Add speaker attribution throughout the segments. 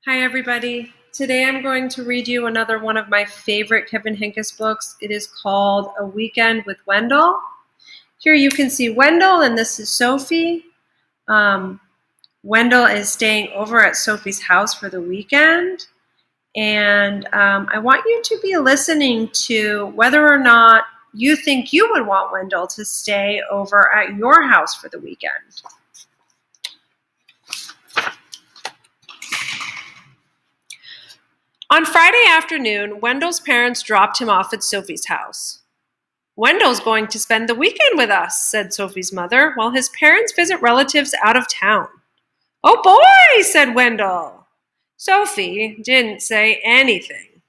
Speaker 1: Hi, everybody. Today I'm going to read you another one of my favorite Kevin Henkes books. It is called A Weekend with Wendell. Here you can see Wendell, and this is Sophie. Wendell is staying over at Sophie's house for the weekend. And I want you to be listening to whether or not you think you would want Wendell to stay over at your house for the weekend. On Friday afternoon, Wendell's parents dropped him off at Sophie's house. "Wendell's going to spend the weekend with us," said Sophie's mother, "while his parents visit relatives out of town." "Oh boy," said Wendell. Sophie didn't say anything.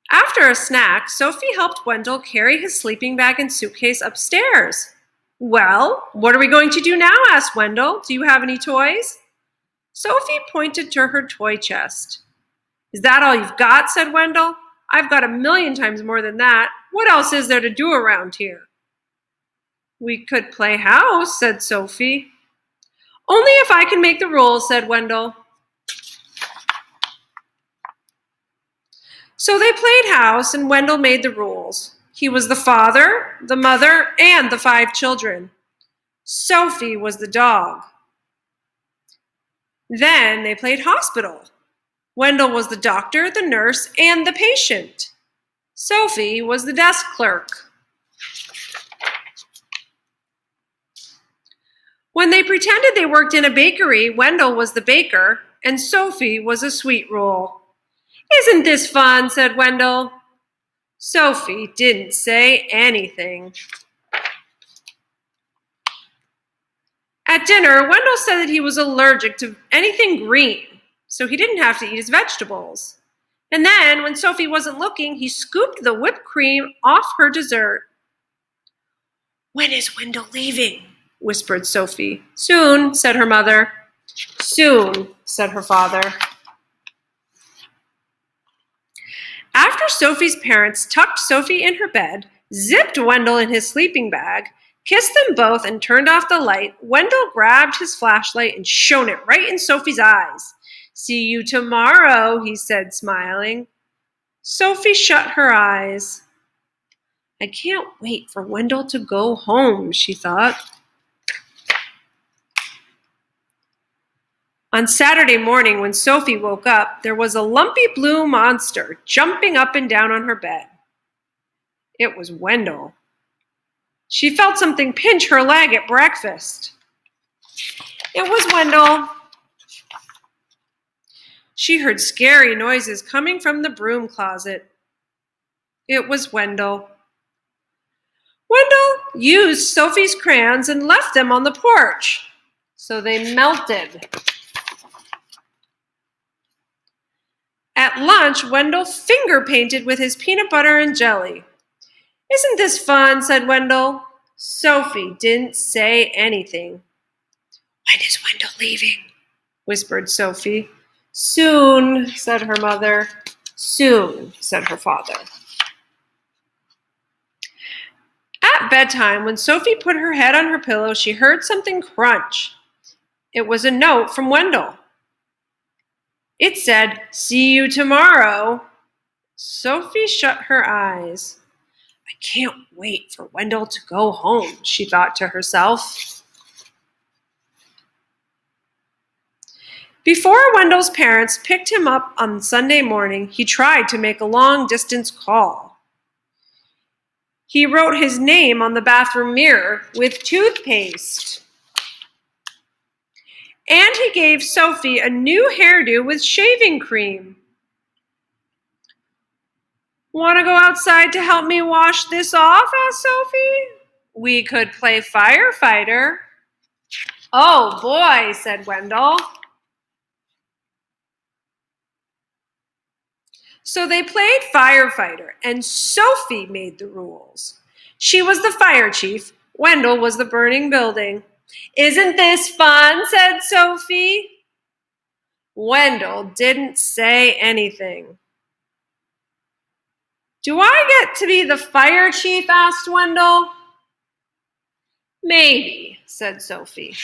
Speaker 1: After a snack, Sophie helped Wendell carry his sleeping bag and suitcase upstairs. "Well, what are we going to do now?" asked Wendell. "Do you have any toys?" Sophie pointed to her toy chest. "Is that all you've got?" said Wendell. "I've got a million times more than that. What else is there to do around here?" "We could play house," said Sophie. "Only if I can make the rules," said Wendell. So they played house, and Wendell made the rules. He was the father, the mother, and the 5 children. Sophie was the dog. Then they played hospital. Wendell was the doctor, the nurse, and the patient. Sophie was the desk clerk. When they pretended they worked in a bakery, Wendell was the baker, and Sophie was a sweet roll. "Isn't this fun?" said Wendell. Sophie didn't say anything. At dinner, Wendell said that he was allergic to anything green, so he didn't have to eat his vegetables. And then, when Sophie wasn't looking, he scooped the whipped cream off her dessert. "When is Wendell leaving?" whispered Sophie. "Soon," said her mother. "Soon," said her father. After Sophie's parents tucked Sophie in her bed, zipped Wendell in his sleeping bag, kissed them both, and turned off the light, Wendell grabbed his flashlight and shone it right in Sophie's eyes. "See you tomorrow," he said, smiling. Sophie shut her eyes. "I can't wait for Wendell to go home," she thought. On Saturday morning, when Sophie woke up, there was a lumpy blue monster jumping up and down on her bed. It was Wendell. She felt something pinch her leg at breakfast. It was Wendell. She heard scary noises coming from the broom closet. It was Wendell. Wendell used Sophie's crayons and left them on the porch, so they melted. At lunch, Wendell finger painted with his peanut butter and jelly. "Isn't this fun?" said Wendell. Sophie didn't say anything. "When is Wendell leaving?" whispered Sophie. "Soon," said her mother. "Soon," said her father. At bedtime, when Sophie put her head on her pillow, she heard something crunch. It was a note from Wendell. It said, "See you tomorrow." Sophie shut her eyes. "I can't wait for Wendell to go home," she thought to herself. Before Wendell's parents picked him up on Sunday morning, he tried to make a long-distance call. He wrote his name on the bathroom mirror with toothpaste. And he gave Sophie a new hairdo with shaving cream. "Want to go outside to help me wash this off?" asked Sophie. "We could play firefighter." "Oh boy," said Wendell. So they played firefighter, and Sophie made the rules. She was the fire chief. Wendell was the burning building. "Isn't this fun?" said Sophie. Wendell didn't say anything. "Do I get to be the fire chief?" asked Wendell. "Maybe," said Sophie.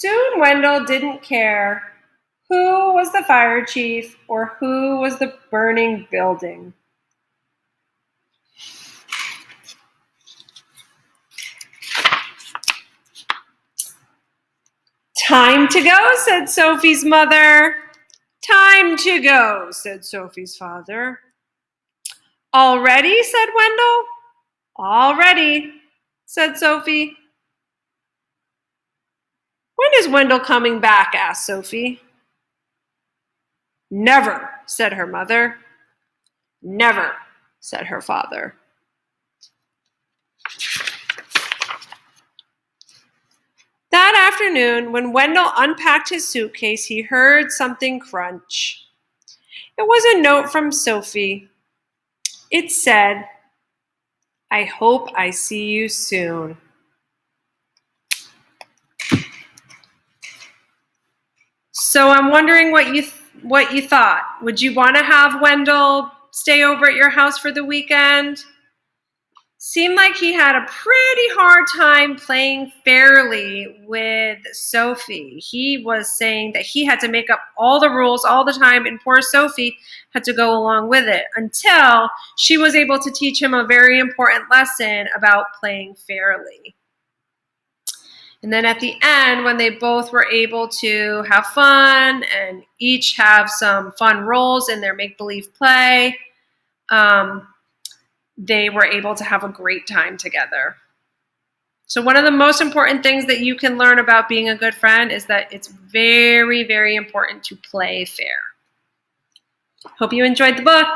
Speaker 1: Soon Wendell didn't care who was the fire chief or who was the burning building. Time to go, said Sophie's mother. Time to go, said Sophie's father. All ready, said Wendell. All ready, said Sophie. When is Wendell coming back? Asked Sophie. Never, said her mother. Never, said her father. That afternoon, when Wendell unpacked his suitcase, he heard something crunch. It was a note from Sophie. It said, I hope I see you soon. So I'm wondering what you thought. Would you want to have Wendell stay over at your house for the weekend? Seemed like he had a pretty hard time playing fairly with Sophie. He was saying that he had to make up all the rules all the time, and poor Sophie had to go along with it until she was able to teach him a very important lesson about playing fairly. And then at the end, when they both were able to have fun and each have some fun roles in their make-believe play, they were able to have a great time together. So one of the most important things that you can learn about being a good friend is that it's very, very important to play fair. Hope you enjoyed the book.